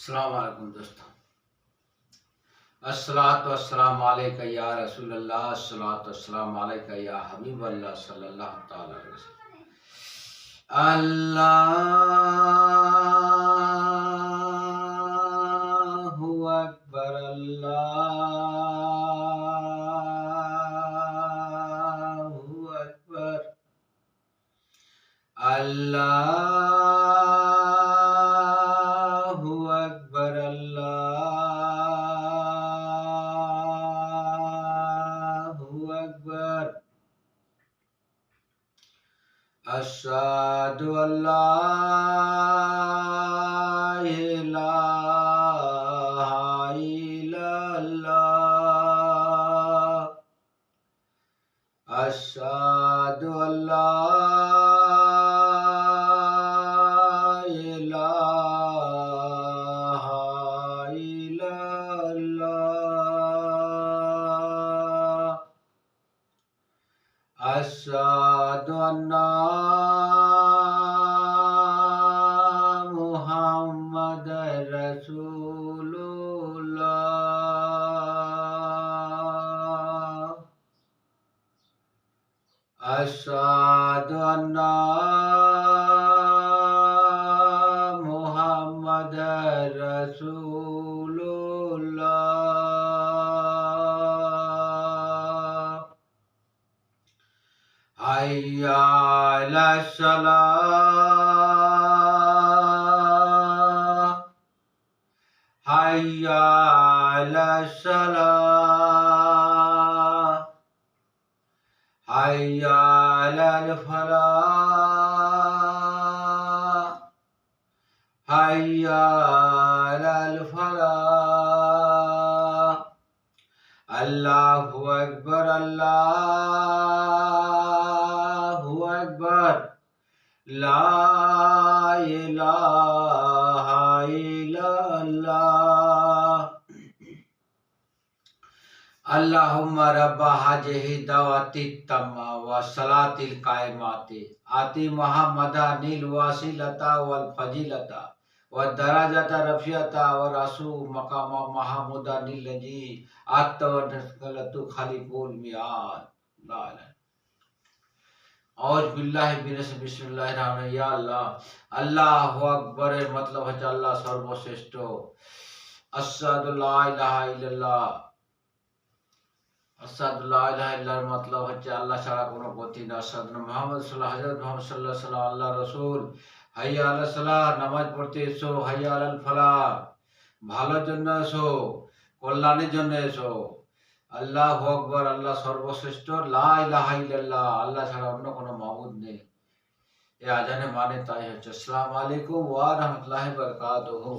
अस्सलाम वालेकुम दोस्तों। अस्सलातु वस्सलामु अलैका या रसूल अल्लाह, अस्सलातु वस्सलामु अलैका या हबीब अल्लाह सल्लल्लाहु तआला अलैहि वसल्लम। अल्लाहु अकबर, अल्लाहु अकबर, अल्लाहु अकबर, अल्लाहु अकबर। अशहदु अल्ला इलाहा इल्लल्लाह, अशहदु अल्ला इलाहा इल्लल्लाह, अशहदु अन्ना मुहम्मदर रसूलुल्लाह, अशहदु अन्ना मुहम्मदर रसूलुल्लाह। हय्या अलस सलाह, हय्या अलस सलाह, हय्या अलल फलाह, हय्या अलल फलाह। अल्लाहु अकबर, अल्लाहु अकबर, ला इलाहा इल्लल्लाह। अल्लाहुम्मा रब्बा हाजिही दावती तम्मा व सलातिल कायमाति आति मुहम्मदानिल वासिलता वल फजीलता व दराजता रफियता व रसू मकाम महमूदानिल लजी आत व नस्कलतु खलीफुल मियाद। ला इलाहा औज बिल्लाहि मिनश बिस्मिल्लाहिर रहमानिर या अल्लाह। अल्लाहु अकबर मतलब है अल्लाह सर्वश्रेष्ठ। अशहदु ला इलाहा इल्लल्लाह, अशहदु ला इलाहा इल्लल्लाह मतलब হচ্ছে আল্লাহ ছাড়া কোনো গতি না। আশহাদু মুহাম্মদ সাল্লাল্লাহু হযরত মুহাম্মদ সাল্লাল্লাহু আলাইহি ওয়াসাল্লাম আল্লাহর রাসূল। হাইয়া আলাস সালাহ, নামাজ পড়তে এসো। হাইয়া আলাল ফালাহ, ভালোর জন্য এসো, কল্যাণের জন্য এসো। আল্লাহু আকবার, আল্লাহ সর্বশ্রেষ্ঠ। লা ইলাহা ইল্লাল্লাহ, আল্লাহ ছাড়া অন্য কোনো মাবুদ নেই। এই আজানে মানে তাই হচ্ছে। আসসালামু আলাইকুম ওয়া রাহমাতুল্লাহি ওয়া বারাকাতুহু।